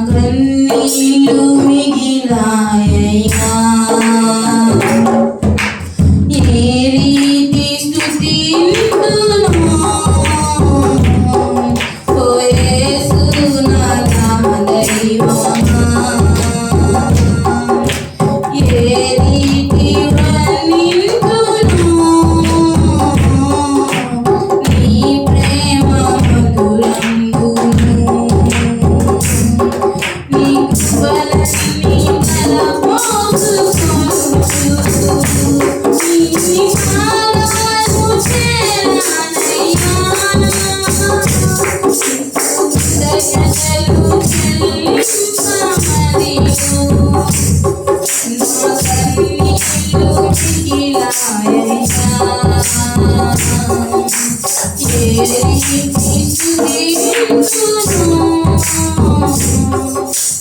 కన్నీళ్ళు మిగిలాయయ్యా ఏ రీతి స్తుతింతును ఓ యేసు నా దైవమా ఏ రీతి వర్ణింతును నీ ప్రేమ మధురంబును నీ కృపలన్నీ తలపోసుకొనుచు నీ పాదాలు చేరానయ్యా కృతజ్ఞతలు చెల్లింపమరియు నా కన్నీళ్ళు మిగిలాయయ్యా ఏ రీతి స్తుతింతును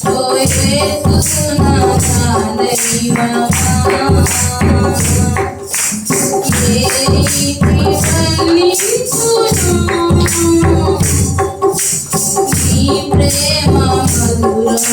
ఓ యేసు నా దైవమా ఏ రీతి వర్ణింతును నీ ప్రేమ మధురంబును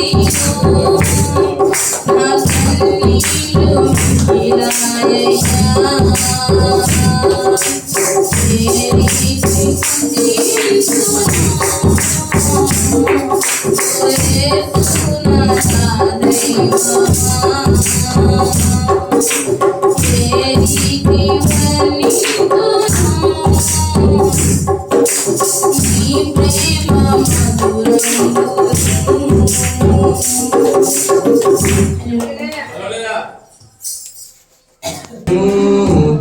Thank you. నీ ప్రేమ మధురం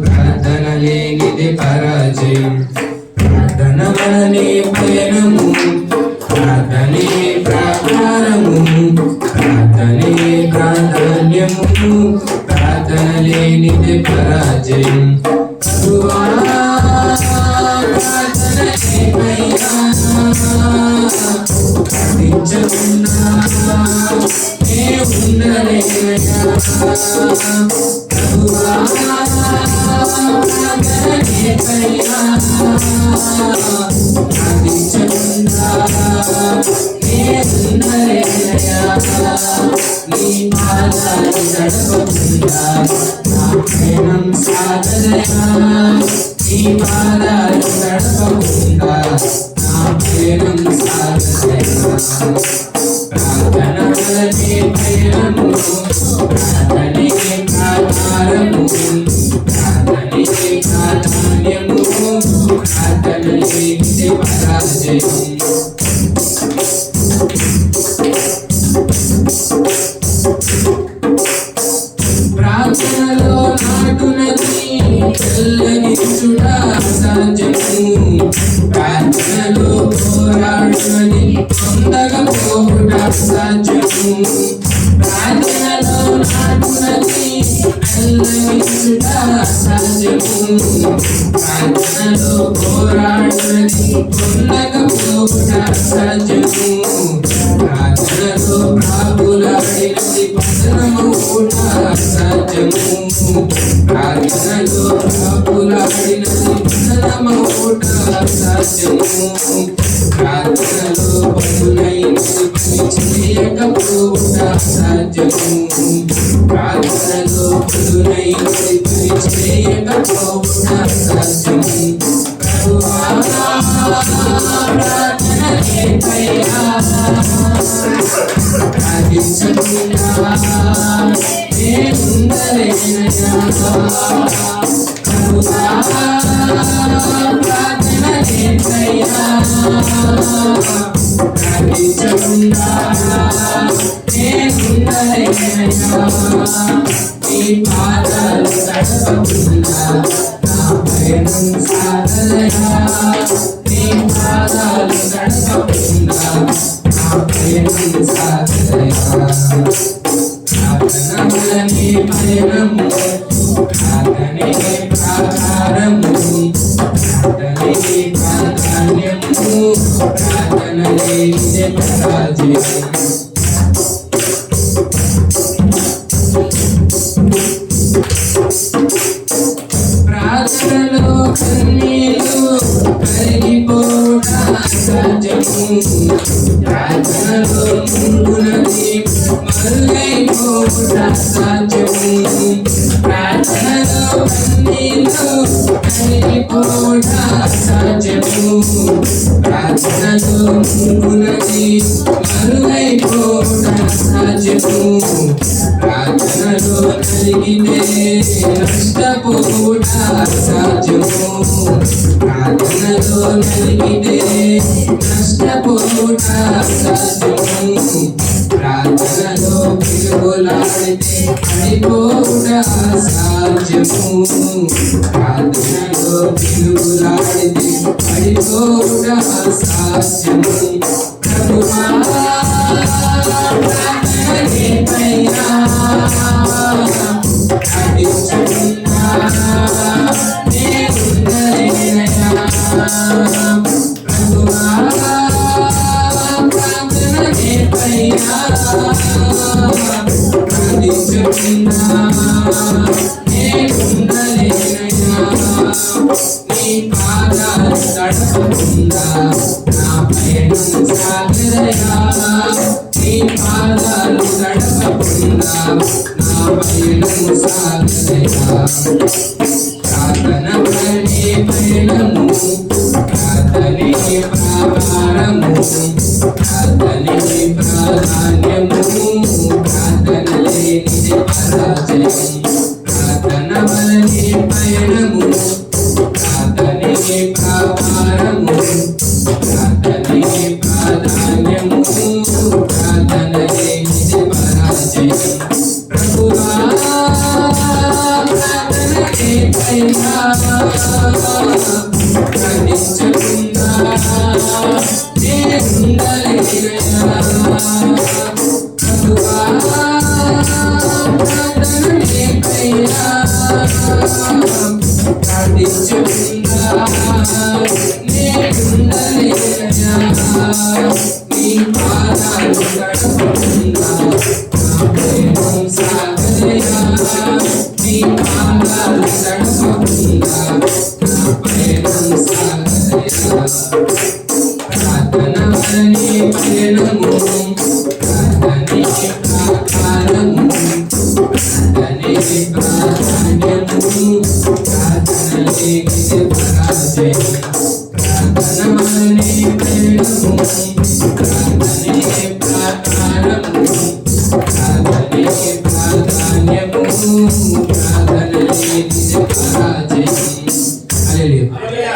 ప్రార్థన లేనిది పరాజయం, ప్రార్థన వలనే పయనము, ప్రార్థనే ప్రాకారము, ప్రార్థనే ప్రాధాన్యము, ప్రార్థన లేనిది పరాజయం. ప్రభువా ప్రార్థననే పైనా ప్రార్థించకున్నా నే ఉండలేనయ్యా. ప్రభువా ప్రార్థననే పైనా ప్రార్థించకున్నా నే ఉండలేనయ్యా. నీ పాదాలు నడవకుండా నా ప్రేమం సాగదయా. నీ పాదాలు నడవకుండా నా ప్రేమం సాగదయా. ప్రార్థన వలనే పయనము, ప్రార్థనే ప్రాకారము, ప్రార్థనే ప్రాధాన్యము, ప్రార్థన లేనిది పరాజయం. ప్రార్థనలో నాటునది చల్లగించుట అసాధ్యము, ప్రార్థనలో పోరాడునది పొందకపోవుట అసాధ్యము. ప్రార్థనలో నాటునది చల్లగించుట అసాధ్యము, ప్రార్థనలో పోరాడునది పొందకపోవుట అసాధ్యము. ప్రార్థనలో ప్రాకులాడినది పతనమవుట అసాధ్యము, ప్రార్థనలో ప్రాకులాడినది పతనమవుట అసాధ్యము. ప్రార్థనలో పనులైనది పని చేయకపోవుట అసాధ్యము, ప్రార్థనలో పనులైనది పని చేయకపోవుట అసాధ్యము. ప్రభువా ప్రార్థననే పైనా ప్రార్థించకున్నా నే ఉండలేనయ్యా. ప్రభువా ప్రార్థననే పైనా ప్రార్థించకున్నా నే ఉండలేనయ్యా. నీ పాదాలు నడవకుండా నా పయనం సాగదయా. నీ పాదాలు నడవకుండా నా పయనం సాగదయా. ప్రార్థన వలనే పయనము, ప్రార్థనే ప్రాకారము, ప్రార్థనే ప్రాధాన్యము, ప్రార్థన లేనిది పరాజయం. ప్రార్థనలో కన్నీరు కరిగిపోవుట అసాధ్యము, ప్రార్థనలో ముందునది మరుగైపోవుట అసాధ్యము. ప్రార్థనలో కన్నీరు కరిగిపోవుట అసాధ్యము, ప్రార్థనలో ముందునది మరుగైపోవుట అసాధ్యము. ప్రార్థనలో కలిగితే నష్టపోవుట అసాధ్యము, ప్రార్థనలో కలిగితే నష్టపోవుట అసాధ్యము. ప్రార్థనలో పిలుగులాడితే పడిపోవుట అసాధ్యము, ప్రార్థనలో పిలుగులాడితే పడిపోవుట అసాధ్యము. ప్రభువా ప్రార్థననే పైనా ప్రార్థించకున్నా నే ఉండలేనయ్యా. ప్రభువా ప్రార్థననే పైనా ప్రార్థించకున్నా నే ఉండలేనయ్యా. నీ పాదాలు నడవకుండా నా పయనం సాగదయా. నీ పాదాలు నడవకుండా నా పయనం సాగదయా. ప్రార్థన వలనే పయనము, ప్రార్థనే ప్రాకారము, ప్రార్థనే ప్రాధాన్యము, ప్రార్థన లేనిది పరాజయం. ప్రార్థన వలనే పయనము, ప్రార్థనే ప్రాకారము, ప్రార్థనే ప్రాధాన్యము ప్రార్థనయే నిజ పరాజయం ప్రభువా ప్రార్థనకే పైనా ప్రార్థించకుండా నేనుండలేనయ్యా ప్రభువా ప్రార్థనకే పైనా ప్రార్థించకుండా నేనుండలేనయ్యా నీ పాదాలు గడపకుండా నా ప్రేమం సాగలేయా నీ పాదాలు గడపకుండా నా ప్రేమం సాగలేయా ప్రార్థన వలనే పయనము ప్రార్థనే ప్రాకారము ప్రార్థనే ప్రాధాన్యము ప్రార్థనలే విజయ పరాజయం ప్రార్థన వలనే పయనము ప్రార్థనే ప్రాకారము ప్రార్థనే ప్రాధాన్యము ప్రార్థనలే విజయ పరాజయం హల్లెలూయా.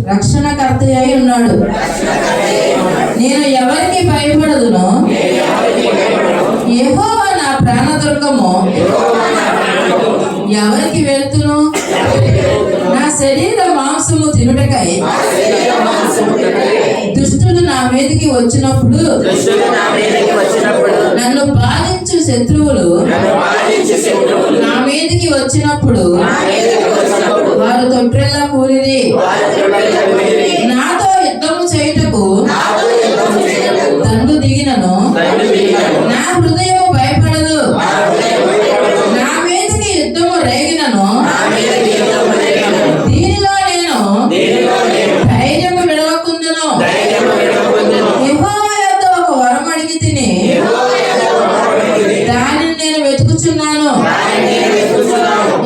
రక్షణకర్త అయి ఉన్నాడు. నేను ఎవరికి భయపడదును, యెహోవా నా ప్రాణదుర్గము. ఎవరికి వెళ్తును? నా శరీర మాంసము తినుటకై దుష్టులు నా మీదకి వచ్చినప్పుడు నన్ను బాధించు శత్రువులు నా మీదకి వచ్చినప్పుడు వారు తొట్రెల్లా కూలిరి. నాతో యుద్ధము చేయుటకు దండు దిగినను నా హృదయము భయపడదు. నా మీదకి యుద్ధము రేగినను దీనిలో నేను ధైర్యము విడవకుందును. యెహోవా యొద్ద ఒక వరం అడిగి తిని దానిని నేను వెతుకుచున్నాను.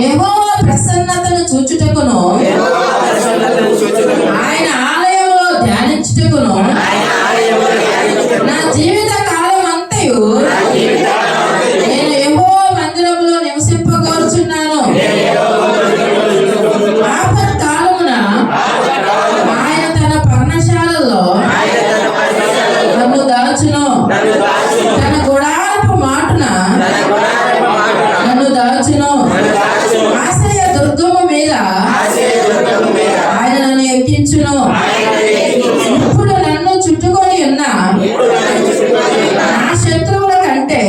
యెహోవా ప్రసన్నతను చూచుటకును ఆయన ఆలయంలో ధ్యానించుటకును నా జీవిత కాలం అంతయు నేను యెహోవా మందిరంలో నివసింపగోరుచున్నాను. ఆపత్ కాలమున ఆయన తన పర్ణశాలలో నన్ను దాచును. తన గుడారపు మాటున నన్ను దాచును. ఆశ్రయ దుర్గము మీద ఆయన నన్ను ఎక్కించును. ఇప్పుడు నన్ను చుట్టుకొని ఉన్న నా శత్రువుల కంటే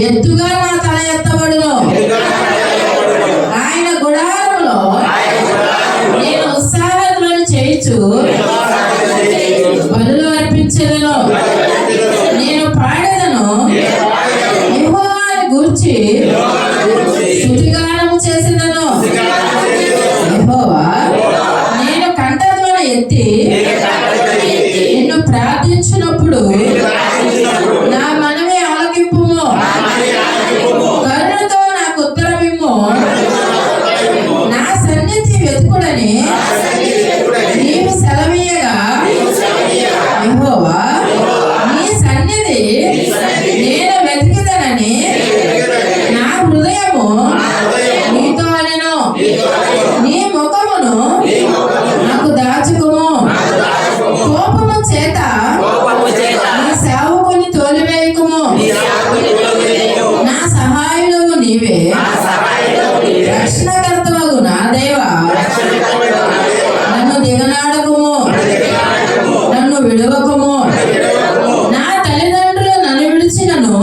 ఎత్తుగా నా తల ఎత్తబడును. ఆయన గుడారములో నేను ఉత్సాహధ్వని చేయుచు బలులు అర్పించెదను. నేను పాడెదను, యెహోవాను గూర్చి స్తుతిగానము చేసేదను. యెహోవా నేను కంఠధ్వని ఎత్తి నిన్ను ప్రార్థించినప్పుడు నా మనవి ఆలకింపుము. కరుణతో నాకు ఉత్తరమిమ్ము. నా సన్నిధి వెతుకుడని నీవు సెలవీయగా యెహోవా నీ సన్నిధి నేను వెతికిదనని నా హృదయము నీతో అనెను. నీ ముఖమును నాకు దాచుకుము. కోపము చేత నీ సేవకుని తోలివేయకుము. నా సహాయుడవు నీవే, రక్షణకర్తవగు నా దేవా. నన్ను దిగనాడకుము, నన్ను విడువకుము. నా తల్లిదండ్రులు నన్ను విడిచినను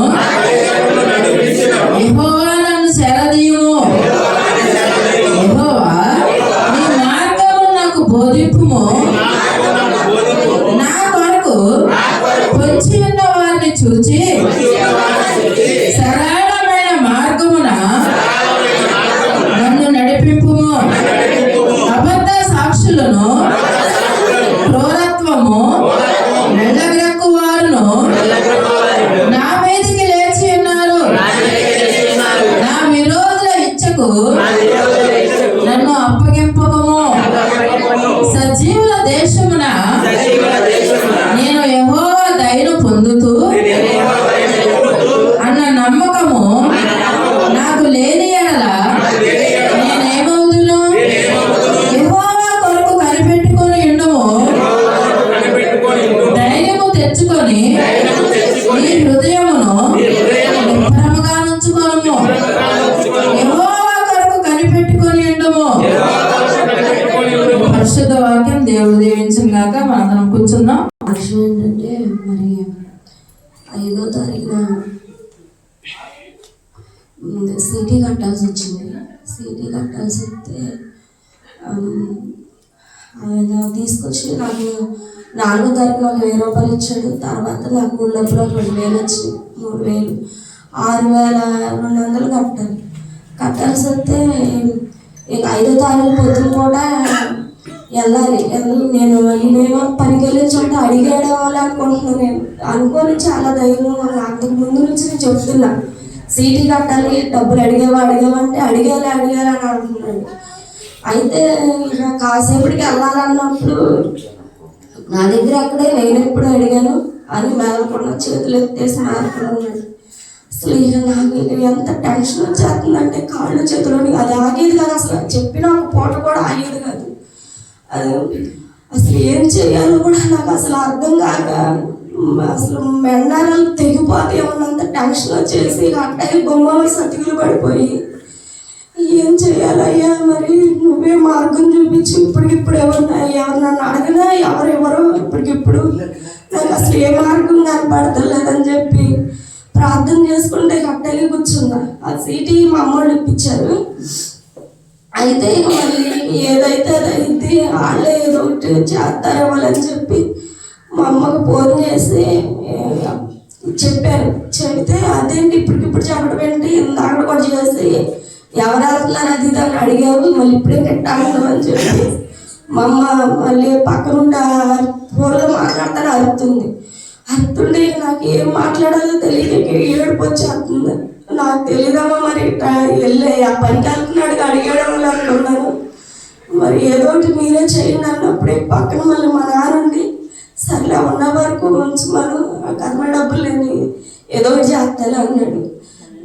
యెహోవా నన్ను చేరదీయుము. యెహోవా నీ మార్గమును నాకు బోధింపుము. నా కొరకు పొంచి ఉన్న వారిని చూచి సరళమైన మార్గమున నన్ను నడిపింపుము. ఉందుము. పరిశుద్ధ వాక్యం దేవుడు దీవించును గాక. మనందరం కూర్చుందాం. విషయం ఏంటంటే మరి 5వ తారీఖున సిటీ కట్టాల్సి వచ్చింది. సిటీ కట్టాల్సి వస్తే ఆయన తీసుకొచ్చి నాకు 4వ తారీఖున ఒక 1000 రూపాయలు ఇచ్చాడు. తర్వాత నాకు ఊళ్ళప్పుడు 2000 వచ్చింది. 3000 6200 కట్టాల్సి వస్తే ఇక 5వ తారీఖు పొద్దున కూడా వెళ్ళాలి. నేనేమో పనికి వెళ్ళిన చోట అడిగాడే వాళ్ళు అనుకుంటున్నాను. నేను అనుకోని చాలా ధైర్యం. అంతకు ముందు నుంచి నేను చెప్తున్నా సీటీ కట్టాలి, డబ్బులు అడిగేవా అంటే అడిగాలి అని అంటున్నాడు. అయితే ఇక కాసేపటికి వెళ్ళాలన్నప్పుడు నా దగ్గర అక్కడే నేను ఎప్పుడు అడిగాను అని మేలకుండా చేతులు ఎత్తేసి మేలుకున్నాడు. అసలు ఇక నాకు ఎంత టెన్షన్ వచ్చేస్తుందంటే కాళ్ళు చేతులని అది ఆగేది కాదు. అసలు చెప్పిన ఒక పూట కూడా ఆగేది కాదు. అది అసలు ఏం చేయాలో కూడా నాకు అసలు అర్థం కాక అసలు మెండారాలు తెగిపోతే ఉన్నంత టెన్షన్ వచ్చేసి అట్టయి బొమ్మలు సతికులు పడిపోయి ఏం చేయాలయ్యా మరి నువ్వే మార్గం చూపించి ఇప్పటికిప్పుడు ఎవరినన్ను అడిగినా ఎవరెవరో ఇప్పటికిప్పుడు నాకు అసలు ఏ మార్గం కనపడతలేదని చెప్పి ప్రార్థన చేసుకుంటే కట్టెలి కూర్చున్నా. ఆ సీటీ మా అమ్మోళ్ళు ఇప్పించారు. అయితే మళ్ళీ ఏదైతే అదైతే వాళ్ళే ఏదో ఒకటి చేస్తారేమోలని చెప్పి మా అమ్మకు ఫోన్ చేసి చెప్పాను. చెబితే అదేంటి ఇప్పటికిప్పుడు చెప్పడం ఏంటి, ఇందాక కూడా చేసి ఎవరు వెళ్తున్నారు అది దాన్ని అడిగావు, మళ్ళీ ఇప్పుడే పెట్టాను అని చెప్పి మా అమ్మ మళ్ళీ పక్కనుండి ఫోన్లో మాట్లాడతాను అరుతుండే నాకు ఏం మాట్లాడాలో తెలియక ఏడుపు వచ్చేస్తుంది. నాకు తెలియదమ్మా మరి వెళ్ళే ఆ పనికి వెళ్తున్నాడు అడిగాడు అనుకున్నాను. మరి ఏదో ఒకటి మీరే చేయండి అన్నప్పుడే పక్కన మళ్ళీ మా నాన్నండి సర్లే ఉన్న వరకు ఉంచమను, ఆ కర్మ డబ్బులు నేను ఏదో ఒకటి చేస్తాను అన్నాడు.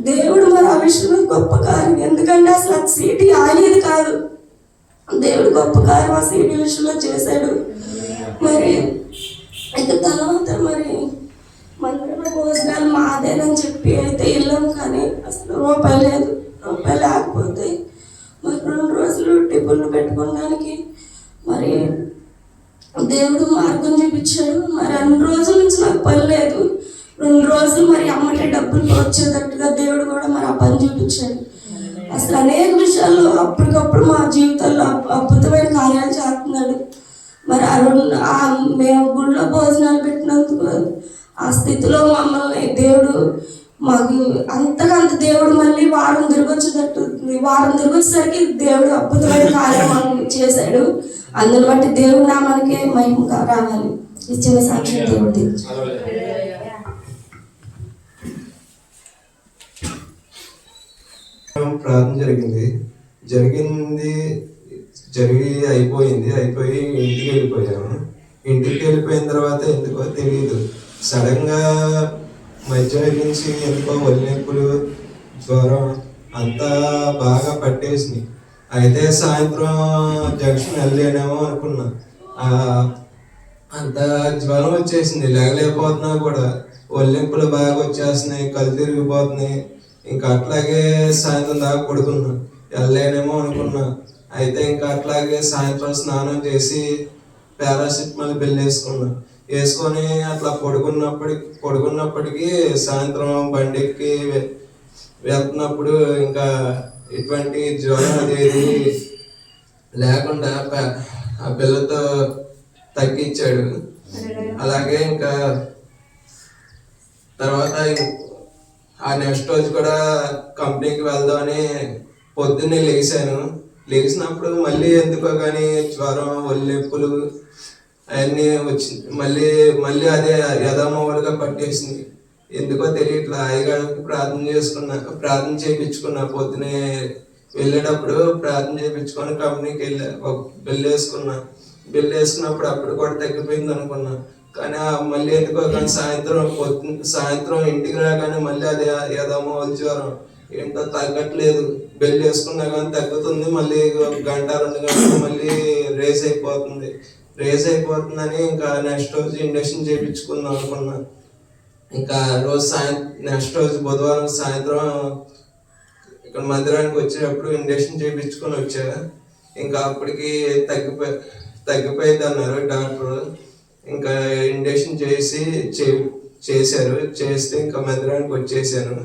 దేవుడు మరి ఆ విషయంలో గొప్ప కార్యం. ఎందుకంటే అసలు ఆ సీటీ ఆగేది కాదు. దేవుడు గొప్ప కార్యం ఆ సీటీ విషయంలో చేశాడు. మరి ఇక తర్వాత మరి మందిరంలో భోజనాలు మాదేనని చెప్పి అయితే వెళ్ళాం. కానీ అసలు రూపాయి లేదు. రూపాయి లేకపోతే మరి 2 రోజులు టిఫిన్లు పెట్టుకోవడానికి మరి దేవుడు మార్గం చూపించాడు. మరి 2 రోజుల నుంచి నాకు పని లేదు. 2 రోజులు మరి అమ్మకి డబ్బులు వచ్చేటట్టుగా దేవుడు కూడా మరి ఆ పని చూపించాడు. అసలు అనేక విషయాల్లో అప్పటికప్పుడు మా జీవితాల్లో అద్భుతమైన కార్యాలు చేస్తున్నాడు. మరి మేము గుళ్ళో భోజనాలు పెట్టినందుకు ఆ స్థితిలో మమ్మల్ని దేవుడు మాకు అంతకంత దేవుడు మళ్ళీ వారం తిరిగొచ్చేసరికి దేవుడు అద్భుతమైన కార్యం చేశాడు. అందుని బట్టి దేవుడు నామానికే మహిమ రావాలి. ఇచ్చిన సాక్ష్యం దేవుడు ప్రార్థన జరిగి అయిపోయి ఇంటికి వెళ్ళిపోయిన తర్వాత ఎందుకో తెలియదు సడన్గా మధ్య నుంచి ఎందుకో ఒళ్ళెప్పులు జ్వరం అంతా బాగా పట్టేసినాయి. అయితే సాయంత్రం జంక్షన్ వెళ్ళలేనేమో అనుకున్నా. అంత జ్వరం వచ్చేసింది, లేకపోతున్నా కూడా ఒళ్ళెప్పులు బాగా వచ్చేస్తున్నాయి, కళ్ళు తిరిగిపోతున్నాయి. ఇంకా అట్లాగే సాయంత్రం దాకా పడుకున్నా, వెళ్ళలేనేమో అనుకున్నా. అయితే ఇంకా అట్లాగే సాయంత్రం స్నానం చేసి పారాసిటమాల్ బిల్ వేసుకొని అట్లా పడుకున్నప్పటికీ సాయంత్రం బండికి వెళ్తున్నప్పుడు ఇంకా ఎటువంటి జ్వరం అనేది లేకుండా ఆ పిల్లతో తగ్గించాడు. అలాగే ఇంకా తర్వాత ఆ నెక్స్ట్ రోజు కూడా కంపెనీకి వెళ్దామని పొద్దున్నే లేచినప్పుడు మళ్ళీ ఎందుకో కానీ జ్వరం ఒళ్ళెప్పులు అవన్నీ వచ్చింది. మళ్ళీ అదే యథామూలుగా పట్టేసింది. ఎందుకో తెలియట్లా. అయ్యగారికి ప్రార్థన చేయించుకున్నా. పొద్దునే వెళ్ళేటప్పుడు ప్రార్థన చేయించుకొని కంపెనీకి బిల్ వేసుకున్నప్పుడు అప్పుడు కూడా తగ్గిపోయింది అనుకున్నా. కానీ మళ్ళీ ఎందుకో కానీ సాయంత్రం ఇంటికి రాగానే మళ్ళీ అదే యథామూలు జ్వరం ఏంటో తగ్గట్లేదు. బిల్ వేసుకున్నా కానీ తగ్గుతుంది, మళ్ళీ 1 గంట 2 గంటలు మళ్ళీ రేస్ అయిపోతుందని ఇంకా నెక్స్ట్ రోజు ఇంజక్షన్ చేయించుకుందాం అనుకున్నా. ఇంకా రోజు నెక్స్ట్ రోజు బుధవారం సాయంత్రం ఇక్కడ మందిరానికి వచ్చేటప్పుడు ఇంజక్షన్ చేయించుకొని వచ్చా. ఇంకా అప్పటికి తగ్గిపోయింది అన్నారు డాక్టర్. ఇంకా ఇంజక్షన్ చేశారు. చేస్తే ఇంకా మందిరానికి వచ్చేసాను.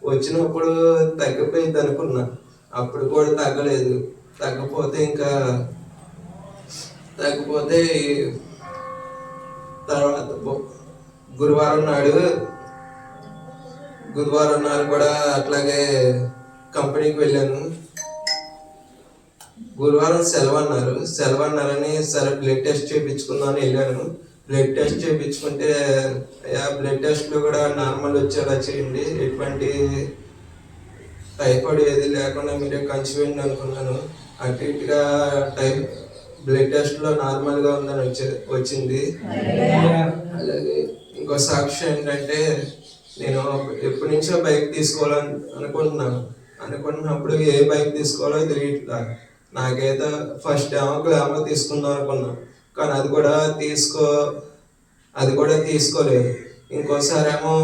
వచ్చినప్పుడు తగ్గిపోయింది అనుకున్నా, అప్పుడు కూడా తగ్గలేదు. తగ్గిపోతే తర్వాత గురువారం నాడు కూడా అట్లాగే కంపెనీకి వెళ్ళాను. గురువారం సెలవు అన్నారని సరే బ్లడ్ టెస్ట్ చేయించుకుందామని వెళ్ళాను. బ్లడ్ టెస్ట్ చేయించుకుంటే బ్లడ్ టెస్ట్లో కూడా నార్మల్ వచ్చేలా చేయండి, ఎటువంటి టైఫాయిడ్ ఏది లేకుండా మీరే కన్సివేయండి అనుకున్నాను. అటు ఇటుగా బ్లడ్ టెస్ట్లో నార్మల్గా ఉందని వచ్చింది. అలాగే ఇంకో సాక్షి ఏంటంటే, నేను ఎప్పటి నుంచో బైక్ తీసుకోవాలని అనుకుంటున్నప్పుడు ఏ బైక్ తీసుకోవాలో తెలియట్లా. నాకైతే ఫస్ట్ ఏమో గ్లామర్ తీసుకుందాం అనుకున్నా, కానీ అది కూడా తీసుకోలేదు. ఇంకోసారి ఏమో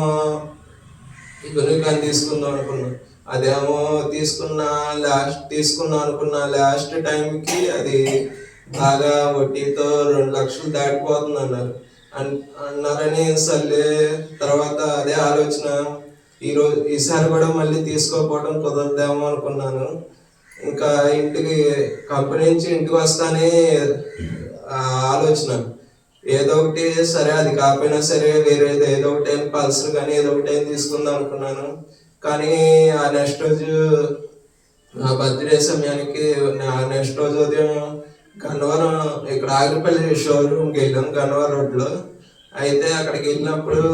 యూనికాన్ తీసుకుందాం అనుకున్నా, అదేమో తీసుకుందాం అనుకున్నా లాస్ట్ టైంకి అది బాగా వడ్డీతో 2 లక్షలు దాటిపోతుంది అన్నారని సర్లే. తర్వాత అదే ఆలోచన, ఈసారి కూడా మళ్ళీ తీసుకోకపోవడం కుదరదేమో అనుకున్నాను. ఇంకా కంపెనీ నుంచి ఇంటికి వస్తానే ఆలోచన, ఏదో ఒకటి సరే అది కాకపోయినా సరే వేరేది ఏదో ఒకటి పల్సర్ కానీ ఏదో ఒకటి తీసుకుందాం అనుకున్నాను. కానీ ఆ నెక్స్ట్ రోజు నా బర్త్డే సమయానికి నెక్స్ట్ రోజు ఉదయం గన్నవరం ఇక్కడ ఆగిరిపల్లి షోరూమ్కి వెళ్ళాం, గన్నవరం రోడ్లో. అయితే అక్కడికి వెళ్ళినప్పుడు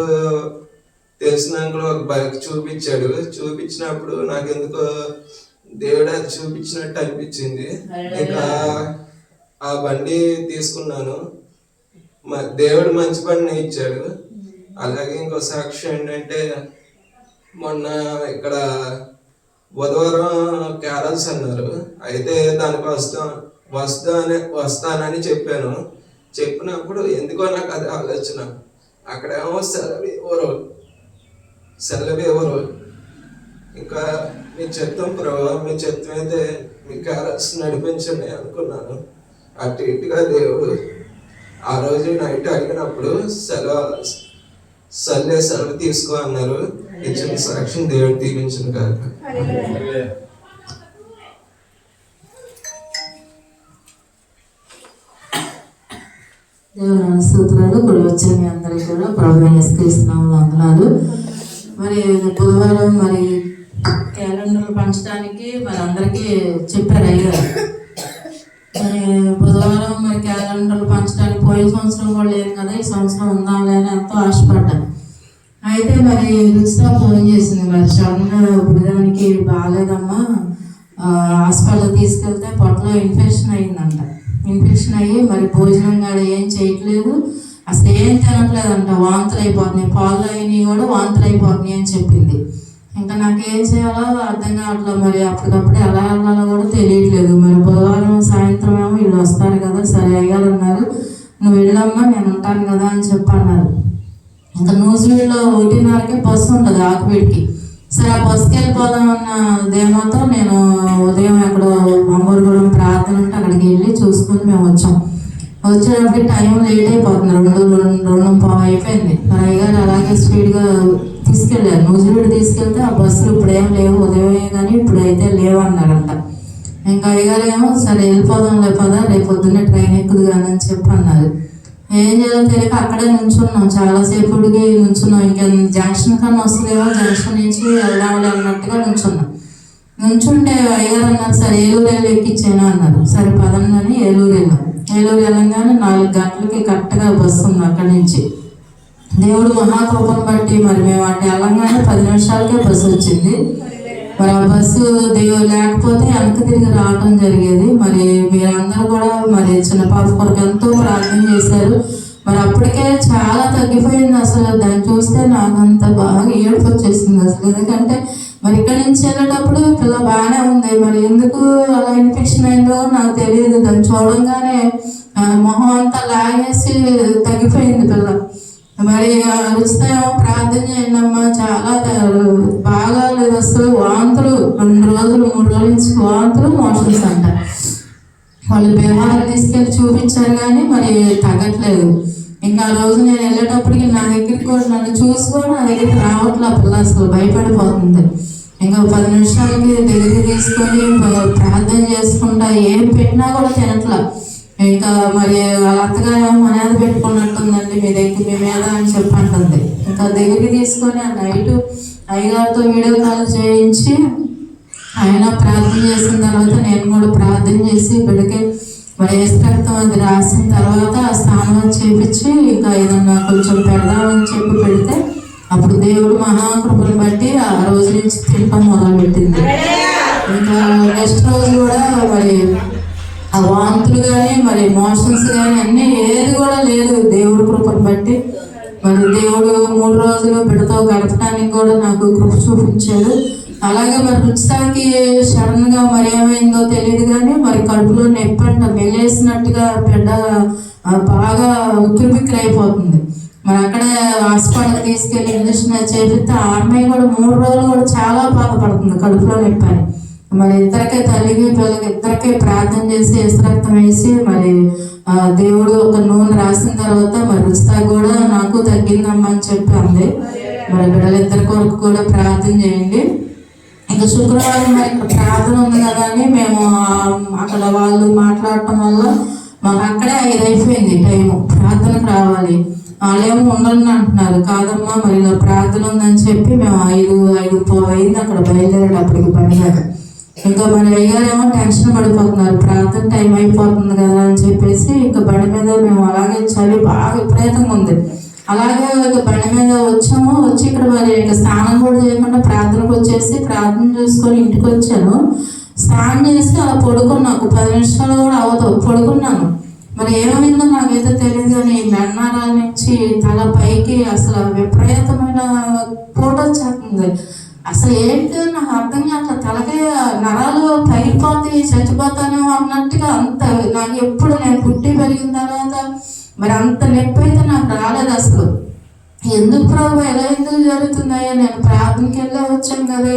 తెలిసిన అంకుల్ ఒక బైక్ చూపించినప్పుడు నాకు ఎందుకో దేవుడు అది చూపించినట్టు అనిపించింది. ఇంకా ఆ బండి తీసుకున్నాను. దేవుడు మంచి బండిని ఇచ్చాడు. అలాగే ఇంకో సాక్షి ఏంటంటే, మొన్న ఇక్కడ బుధవారం క్యారల్స్ అన్నారు. అయితే దానికి వస్తానని చెప్పినప్పుడు ఎందుకో నాకు అది ఆలోచన. అక్కడేమో సెలవు ఎవరు ఇంకా మీ చిత్తం ప్రభావ, మీ చిత్తం అయితే మీ క్యారల్స్ నడిపించండి అనుకున్నాను. అటు ఇటుగా దేవుడు ఆ రోజు నైట్ అడిగినప్పుడు సెలవు తీసుకో అన్నారు. ఇచ్చిన సాక్ష్యం దేవుడు దీవించిన కాక. దేవుని స్తోత్రాలు. కూడా వచ్చిన మీ అందరికీ కూడా ప్రభువుని యేసుక్రీస్తునామములో వందనాలు. మరి బుధవారం మరి క్యాలెండర్లు పంచడానికి మరి అందరికీ చెప్పారు అయ్యారు. మరి బుధవారం మరి క్యాలెండర్లు పంచడానికి పోయిన సంవత్సరం కూడా లేదు కదా, ఈ సంవత్సరం ఉందాంలే అని ఎంతో ఆశపడ్డాను. అయితే మరి రుచితో ఫోన్ చేసింది, మరి సడన్గా బుధవానికి బాగాలేదమ్మా, హాస్పిటల్ తీసుకెళ్తే పొట్టలో ఇన్ఫెక్షన్ అయ్యిందంట. ఇన్ఫెక్షన్ అయ్యి మరి భోజనం కూడా ఏం చేయట్లేదు, అసలు ఏం తినట్లేదంట, వాంతులు అయిపోతున్నాయి, పాలు అయినవి కూడా వాంతులు అయిపోతున్నాయి అని చెప్పింది. ఇంకా నాకేం చేయాలో అర్థం కావట్లేదు. మరి అప్పటికప్పుడు ఎలా వెళ్ళాలో కూడా తెలియట్లేదు. మరి బుధవారం సాయంత్రం ఏమో వీళ్ళు వస్తారు కదా, సరే అయ్యారు అన్నారు, నువ్వు వెళ్ళమ్మా నేను ఉంటాను కదా అని చెప్పన్నారు. ఇంకా నూజివీడులో 1:30కే బస్సు ఉంటుంది ఆకువీడికి. సరే ఆ బస్సుకి వెళ్ళిపోదామన్న దేమోతో నేను ఉదయం ఎక్కడో అమ్మూరుగూడెం ప్రార్థన ఉంటే అక్కడికి వెళ్ళి చూసుకుని మేము వచ్చేటప్పటికి టైం లేట్ అయిపోతుంది, 2:15 అయిపోయింది. మరి అయ్యగారు అలాగే స్పీడ్గా తీసుకెళ్ళారు. నూజివీడు తీసుకెళ్తే ఆ బస్సులు ఇప్పుడు ఏం లేవు, ఉదయమే కానీ ఇప్పుడు అయితే లేవు అన్నారంట. ఇంకా అయ్యగారు ఏమో సరే వెళ్ళిపోదాం లేకపోదా రేపు పొద్దున్నే ట్రైన్ ఎక్కుదు కానీ అని చెప్పి అన్నారు. ఏం చేయాలో తెలియక అక్కడే నుంచున్నాం, చాలాసేపుడికి నుంచున్నాం. ఇంకా జంక్షన్ కన్నా వస్తుందేమో, జంక్షన్ నుంచి వెళ్దాంలే అన్నట్టుగా నుంచుంటే అయ్యగారు అన్నారు సరే ఏలూరు వెళ్ళి ఎక్కించాను అన్నారు. సరే పదండి అని ఏలూరు వెళ్ళంగానే 4 గంటలకి కరెక్ట్గా బస్సు ఉంది అక్కడి నుంచి. దేవుడు మహాకృపను బట్టి మరి మేము అటు వెళ్ళంగానే 10 నిమిషాలకే బస్సు వచ్చింది. మరి ఆ బస్సు దేవుడు లేకపోతే వెనక్కి తిరిగి రావడం జరిగేది. మరి మీరందరూ కూడా మరి చిన్న పాప కొరకు ఎంతో ప్రార్థన చేశారు. మరి అప్పటికే చాలా తగ్గిపోయింది. అసలు దాన్ని చూస్తే నాకు అంత బాగా ఏడుపు వచ్చేసింది అసలు. ఎందుకంటే మరి ఇక్కడి నుంచి వెళ్ళేటప్పుడు పిల్ల బాగానే ఉంది, మరి ఎందుకు అలా ఇన్ఫెక్షన్ అయిందో నాకు తెలియదు. దాన్ని చూడంగానే మొహం అంతా లాగేసి తగ్గిపోయింది పిల్ల. మరి రుచితేమో ప్రార్థన చేయండి అమ్మా, చాలా బాగా లేదు అసలు, వాంతులు 2 రోజులు 3 రోజుల నుంచి వాంతులు మోషన్స్ అంట. వాళ్ళు బీమాలు తీసుకెళ్ళి చూపించారు కానీ మరి తగ్గట్లేదు. ఇంకా ఆ రోజు నేను వెళ్ళేటప్పటికి నా దగ్గరికి కూడా నన్ను చూసుకొని నా దగ్గరికి రావట్లే, ఆ పిల్ల అసలు భయపడిపోతుంది. ఇంకా 10 నిమిషాలకి దగ్గరికి తీసుకొని ప్రార్థన చేసుకుంటా ఏం పెట్టినా కూడా తినట్లా. ఇంకా మరి వాళ్ళ అత్తగారు మర్యాద పెట్టుకున్నట్టుందండి మీ దగ్గర మీ మీద అని చెప్పి అంటుంది. ఇంకా దగ్గరికి తీసుకొని ఆ నైట్ అయ్యగారితో వీడియో కాల్ చేయించి ఆయన ప్రార్థన చేసిన తర్వాత నేను కూడా ప్రార్థన చేసి బిడ్డకి మరి రక్తం అది రాసిన తర్వాత స్నానం చేపించి ఇంకా ఏదన్నా కొంచెం పెడదామని చెప్పి పెడితే అప్పుడు దేవుడు మహాకృపను బట్టి ఆ రోజు నుంచి తినటం మొదలుపెట్టింది. ఇంకా నెక్స్ట్ రోజు కూడా మరి ఆ వాంతులు కానీ మరి మోషన్స్ కానీ అన్నీ ఏది కూడా లేదు దేవుడు కృపను బట్టి. మరి దేవుడు 3 రోజులు బిడ్డతో గడపడానికి కూడా నాకు కృప చూపించాడు. అలాగే మరి రుచితాకి సడన్ గా మరి ఏమైందో తెలియదు కానీ మరి కడుపులో నొప్పంట మెల్లేసినట్టుగా బిడ్డ బాగా ఉక్కిరిబిక్కిరి అయిపోతుంది. మరి అక్కడే హాస్పిటల్ తీసుకెళ్ళి ఇంజక్షన్ చేపిస్తే ఆ అమ్మాయి కూడా 3 రోజులు కూడా చాలా బాధపడుతుంది కడుపులో నొప్పి అని. మరి ఇద్దరికే తల్లికి పిల్లలకి ఇద్దరికే ప్రార్థన చేసి రక్తం వేసి మరి దేవుడు ఒక నూనె రాసిన తర్వాత మరి రుచితా కూడా నాకు తగ్గిందమ్మా అని చెప్పి అంది. మరి బిడ్డలిద్దరి కొరకు కూడా ప్రార్థన చేయండి. ఇంకా శుక్రవారం మరి ఇక్కడ ప్రార్థన ఉంది కదా అని మేము అక్కడ వాళ్ళు మాట్లాడటం వల్ల మాకు అక్కడే 5 అయిపోయింది టైము, ప్రార్థనకు రావాలి. వాళ్ళేమో ఉండాలని అంటున్నారు, కాదమ్మా మరి ఇలా ప్రార్థన ఉందని చెప్పి మేము 5 అయింది అక్కడ బయలుదేరేటప్పటికి బండి మీద. ఇంకా మరి అయ్యారేమో టెన్షన్ పడిపోతున్నారు, ప్రార్థన టైం అయిపోతుంది కదా అని చెప్పేసి ఇంకా బండి మీద మేము అలాగే చలి బాగా విపరీతంగా ఉంది. అలాగే బండి మీద వచ్చాము. వచ్చి ఇక్కడ మరి ఇంకా స్నానం కూడా చేయకుండా ప్రార్థనకు వచ్చేసి ప్రార్థన చూసుకొని ఇంటికి వచ్చాను. స్నానం చేసి అలా పడుకున్నాను, ఒక 10 నిమిషాలు కూడా అవ్వదు పడుకున్నాను. మరి ఏమైందో నాకైతే తెలియదు కానీ మెన్నారాల నుంచి తల పైకి అసలు విపరీతమైన పూట వచ్చేస్తుంది. అసలు ఏంటి నాకు అర్థం కాక తలకే నరాలు పగిలిపోతాయి చచ్చిపోతానేమో అన్నట్టుగా అంత నాకు ఎప్పుడు నేను పుట్టి పెరిగిన తర్వాత మరి అంత నొప్పి అయితే నాకు రాలేదు అసలు. ఎందుకు ప్రభు ఎలా ఎందుకు జరుగుతున్నాయో, నేను ప్రార్థనకి వెళ్ళే వచ్చాను కదా,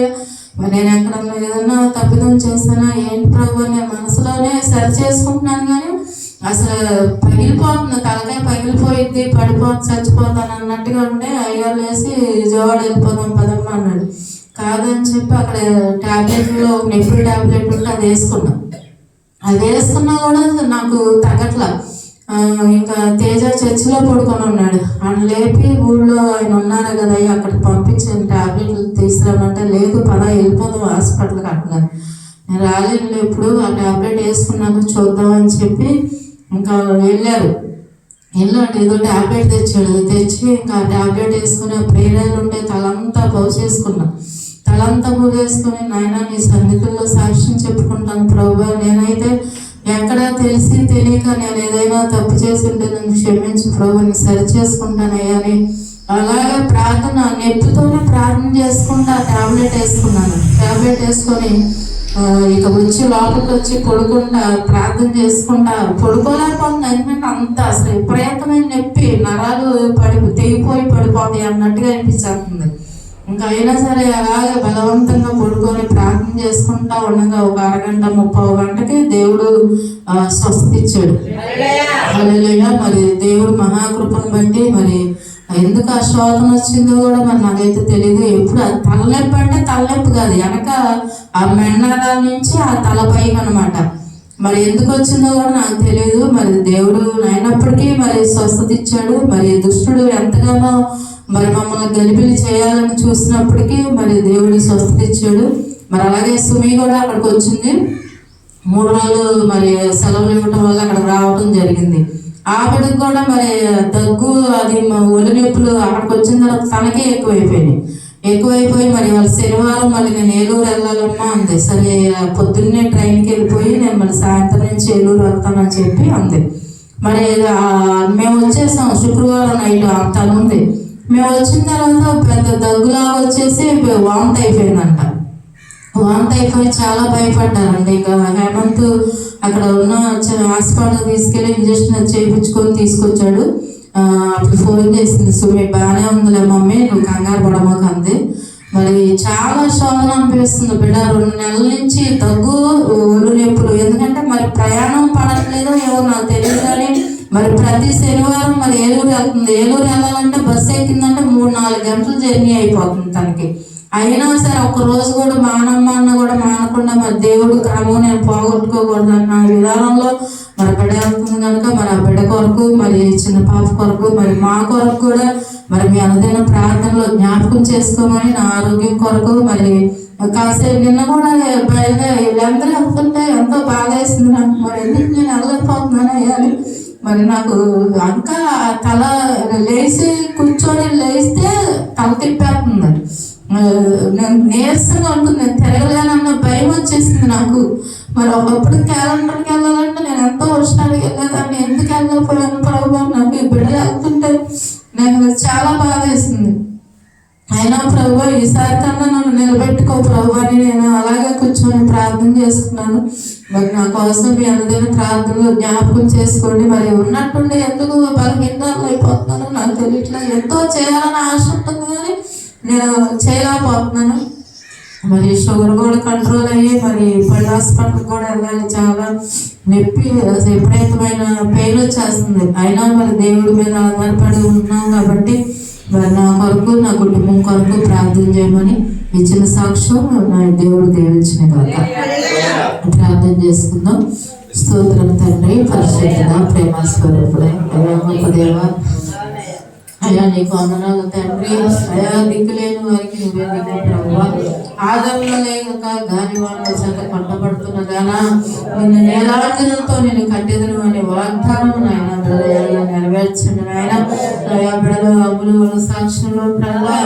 మరి నేను ఎక్కడన్నా ఏదన్నా తప్పిదం చేస్తానా ఏంటి ప్రభు నేను మనసులోనే సరి చేసుకుంటున్నాను కానీ అసలు పగిలిపోతుంది, తలకాయ పగిలిపోయింది, పడిపోతుంది, చచ్చిపోతాను అన్నట్టుగా ఉంటే అయ్యారు వేసి విజయవాడ వెళ్ళిపోదాం పదమ్మా అన్నాడు. కాదని చెప్పి అక్కడ టాబ్లెట్లో నొప్పి టాబ్లెట్ ఉంటే అది వేసుకున్నాను. అది వేసుకున్నా కూడా నాకు తగ్గట్లా. ఇంకా తేజ చర్చిలో పడుకొని ఉన్నాడు, ఆయన లేపి ఊళ్ళో ఆయన ఉన్నారు కదా అక్కడికి పంపించాను టాబ్లెట్లు తీసుకురామంటే లేదు పద వెళ్ళిపోదాం హాస్పిటల్కి అంటున్నాను. నేను రాలేను ఎప్పుడు ఆ టాబ్లెట్ వేసుకున్నాను చూద్దామని చెప్పి ఇంకా వెళ్ళారు. ఏదో టాబ్లెట్ తెచ్చి ఇంకా ఆ టాబ్లెట్ వేసుకుని ప్రేరణలు ఉంటే తలంతా పోసేసుకున్నా. తలంతా పూజేసుకుని నాయన నీ సన్నిధుల్లో సాక్ష్యం చెప్పుకుంటాను ప్రభు, నేనైతే ఎక్కడ తెలిసి తెలియక నేను ఏదైనా తప్పు చేసి ఉంటే నన్ను క్షమించి ప్రభుని సరి చేసుకుంటానయ్యా అని అలాగే ప్రార్థన నొప్పితోనే ప్రార్థన చేసుకుంటా టాబ్లెట్ వేసుకున్నాను. టాబ్లెట్ వేసుకొని ఇక వచ్చి లోపలికి వచ్చి పడుకుంటా ప్రార్థన చేసుకుంటా పడుకోలేకపోతుంది. ఎందుకంటే అంత అసలు విపరీతమైన నొప్పి, నరాలు తెగిపోయి పడిపోతాయి అన్నట్టుగా అనిపించేస్తుంది. ఇంకా అయినా సరే అలాగే బలవంతంగా పడుకొని ప్రార్థన చేసుకుంటా ఉండగా ఒక అరగంట 30 గంటకి దేవుడు స్వస్థత ఇచ్చాడు. హల్లెలూయా. మరి దేవుడు మహాకృపను బట్టి మరి ఎందుకు ఆ శోధన వచ్చిందో కూడా మరి నాకైతే తెలియదు. ఎప్పుడు తలనొప్పి అంటే తలనొప్పి కాదు, వెనక ఆ మెన్నరాల నుంచి ఆ తలపైకి అనమాట. మరి ఎందుకు వచ్చిందో కూడా నాకు తెలియదు. మరి దేవుడు అయినప్పటికీ మరి స్వస్థత ఇచ్చాడు. మరి దుష్టుడు ఎంతగానో మరి మమ్మల్ని గలిబిలి చేయాలని చూసినప్పటికీ మరి దేవుడు స్వస్థత ఇచ్చాడు. మరి అలాగే సుమి కూడా అక్కడికి వచ్చింది. 3 రోజులు మరి సెలవులు ఇవ్వటం వల్ల అక్కడికి రావడం జరిగింది. ఆవిడకి కూడా మరి దగ్గు అది ఒళ్ళు నొప్పులు అక్కడికి వచ్చిన తర్వాత తనకే ఎక్కువైపోయి మరి వాళ్ళ శనివారం మళ్ళీ నేను ఏలూరు వెళ్ళాలమ్మా అంది. సరే పొద్దున్నే ట్రైన్కి వెళ్ళిపోయి నేను మళ్ళీ సాయంత్రం నుంచి ఏలూరు వెళ్తానని చెప్పి అంది. మరి మేము వచ్చేసాం శుక్రవారం నైట్ తను ఉంది. మేము వచ్చిన తర్వాత పెద్ద దగ్గులాగా వచ్చేసి వాంతి అయిపోయిందంట. వాంతి అయిపోయి చాలా భయపడ్డారండి. ఇక హేమంత్ అక్కడ ఉన్న హాస్పిటల్ తీసుకెళ్ళి ఇంజక్షన్ చేయించుకొని తీసుకొచ్చాడు. అప్పుడు ఫోన్ చేసింది, సుమి బాగానే ఉందిలే మమ్మీ, నువ్వు కంగారు పడమాక అంది. మరి చాలా శోధన అనిపిస్తుంది బిడ్డ. 2 నెలల నుంచి దగ్గు, ఒళ్ళు నొప్పులు. ఎందుకంటే మరి ప్రయాణం పడట్లేదో ఏవో నాకు తెలియదు, కానీ మరి ప్రతి శనివారం మరి ఏలూరు వెళ్తుంది. ఏలూరు వెళ్ళాలంటే బస్సు ఎక్కిందంటే 3-4 గంటలు జర్నీ అయిపోతుంది తనకి. అయినా సరే ఒక్క రోజు కూడా మానమ్మ కూడా మానకుండా మరి దేవుడు క్రమం నేను పోగొట్టుకోకూడదు అన్న విధానంలో మరి బిడ్డ వెళ్తుంది కనుక మరి ఆ బిడ్డ కొరకు, మరి చిన్న పాప కొరకు, మరి మా కొరకు కూడా మరి మీ అనుదిన ప్రార్థనలో జ్ఞాపకం చేసుకోమని, నా ఆరోగ్యం కొరకు మరి కాసేపు నిన్న కూడా వీళ్ళందరూ వెళ్తుంటే ఎంతో బాధ వేసింది నాకు. మరి ఎందుకు నేను వెళ్ళలేకపోతున్నాను అయ్యాలి. మరి నాకు ఇంకా తల కూర్చొని లేస్తే తల తిప్పేస్తుంది. నేను నీరసంగా ఉంటుంది, నేను తిరగలేనన్న భయం వచ్చేసింది నాకు. మరి ఒకప్పుడు క్యాలెండర్కి వెళ్ళాలంటే నేను ఎంతో వర్షానికి వెళ్ళేదాన్ని, ఎందుకు వెళ్ళకపోయాను ప్రభు. నాకు ఈ బిడ్డలు వెళ్తుంటే నాకు చాలా బాధ వేసింది. అయినా ప్రభు ఈసారి కన్నా నన్ను నిలబెట్టుకో ప్రభు అని నేను అలాగే కూర్చొని ప్రార్థన చేసుకున్నాను. మరి నా కోసం మీ అనుదిన ప్రార్థనలో జ్ఞాపకం చేసుకోండి. మరి ఉన్నట్టుండి ఎందుకు బలహీనతలు అయిపోతున్నాను నాకు తెలియట్లేదు. ఎంతో చేయాలని ఆశ ఉంటుంది కానీ నేను చేయలేకపోతున్నాను. మరి షుగర్ కూడా కంట్రోల్ అయ్యి మరి పళ్ళు హాస్పిటల్కి కూడా వెళ్ళాలి. చాలా నొప్పి, విపరీతమైన పెయిన్ వచ్చేస్తుంది. అయినా మరి దేవుడి మీద ఆధారపడి ఉన్నాం కాబట్టి మరి నా కొరకు, నా కుటుంబం కొరకు ప్రార్థన చేయమని ఇచ్చిన సాక్ష్యం నా దేవుడు దీవించిన కాక. ప్రార్థన చేసుకుందాం. స్తోత్రం తండ్రి, పరిశుద్ధ ప్రేమ స్వరూపుడే గొప్ప దేవ, అయ్యా నీకు వందనాలు తండ్రి. అయా దిక్కులేని వారికి నువ్వే దిక్కు ప్రభువా. ఆదంలో లేక గాలి వాళ్ళ చేత కొట్టబడుతున్న గానా నిన్ను నేలార్జనంతో నేను కట్టెదను అనే వాగ్దానం నాయన బిడ్డలు నెరవేర్చండి నాయన. అయా బిడ్డలు అమ్ములు సాక్ష్యంలో ప్రభా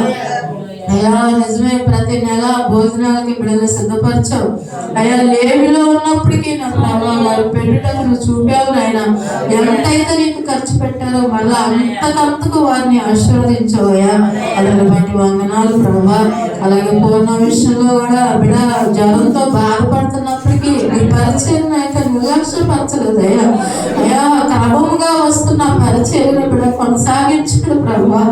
అయ్యా నిజమే, ప్రతి నెల భోజనాలకి బిడ్డలు సిద్ధపరచావు అయ్యా. లేమిలో ఉన్నప్పటికీ నా ప్రభావ వారు పెట్టుటకు నువ్వు చూపావు నాయన. ఎంతైతే నీకు ఖర్చు పెట్టారో మళ్ళీ అంతకంతకు వారిని ఆశీర్వదించావు అయ్యా. అలాగే బట్టి వందనాలు ప్రభా. అలాగే పూర్ణ విషయంలో కూడా బిడ్డ జ్వరంతో బాధపడుతున్నప్పటికీ నీ పరిచయం అయితే నిర్లక్ష్యపరచలేదు అయ్యా. అయ్యా క్రమంగా వస్తున్న పరిచయం బిడ్డ కొనసాగించుడు ప్రభా.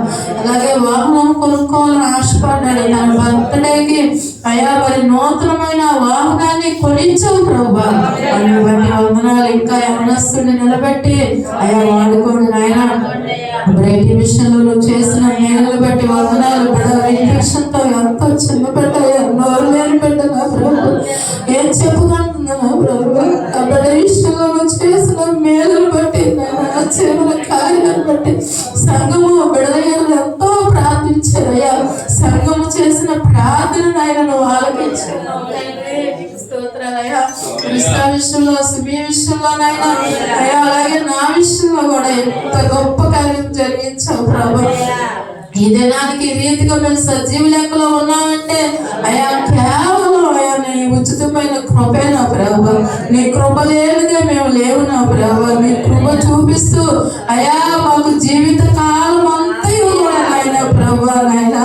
అలాగే వాహనం కొనుక్కోవాలని ఆశపడ్డాడు తన బర్త్డేకి అయ్యా. మరి నూతనమైన వాహనాన్ని కొనించవు ప్రభా. అని బట్టి వందనాలు. ఇంకా యవనస్తుని నిలబెట్టి అయ్యా వాడుకోండి నాయన. బ్రైట్ విషయంలో నువ్వు చేసిన మేలును బట్టి వందనాలు. బిడ్డ ఇన్ఫెక్షన్ తో ఎంతో చిన్న బిడ్డ, నోరు లేని బిడ్డ నా ప్రభు, ఏం చెప్పుకుంటుందో నా ప్రభు. ఆ బిడ్డ విషయంలో నువ్వు చేసిన మేలును బట్టి, చేసిన కార్యాలను బట్టి సంఘము బిడ్డలు ఎంతో ప్రార్థించారయ్యా. సంఘము చేసిన ప్రార్థన ఆయన నువ్వు ఆలకించుకున్నావు. స్తోత్రాలయ్యా. క్రిస్తా విషయంలో, సుమి విషయంలోనైనా అయ్యా, అలాగే నా విషయంలో కూడా ఎంత గొప్ప కార్యం జరిగించావు ప్రభు. ఈ దినానికి రీతిగా మేము సజీవ లెక్కలో ఉన్నామంటే అయ్యా కేవలం అయ్యా నీ ఉచితమైన కృపేనా ప్రభు. నీ కృప లేనిదే మేము లేవు నా ప్రభు. నీ కృప చూపిస్తూ అయ్యా మాకు జీవిత కాలం అంతయు కూడా నాయన ప్రభు నాయన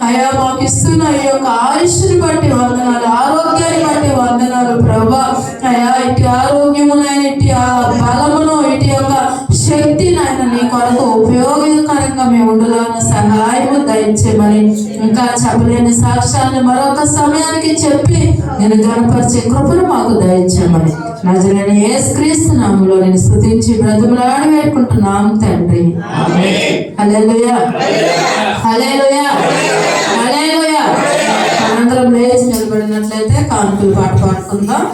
అయ్యా మాకు ఇస్తున్న ఈ యొక్క ఆయుష్ని బట్టి వందనాలు, ఆరోగ్యాన్ని బట్టి వందనాలు ప్రభు. అయ్యా ఇటు ఆరోగ్యమునైన, ఇటు బలమును, ఇటు యొక్క శక్తి నాయన నీ కొరకు ఉపయోగకరంగా మేము ఉండాలన్న సహాయము దయచేయమని, ఇంకా చెప్పలేని సాక్ష్యాన్ని మరొక సమయానికి చెప్పి నేను గణపరిచే కృపను మాకు దయచేయమని నజరేయుడైన యేసుక్రీస్తు నామములో నేను స్తుతించి బ్రతిమలాడి వేడుకుంటున్నాం తండ్రి. హల్లెలూయా, హల్లెలూయా, హల్లెలూయా. మనందరం లేచి నిలబడినట్లయితే కానుకలు పాట పాడుకుందాం.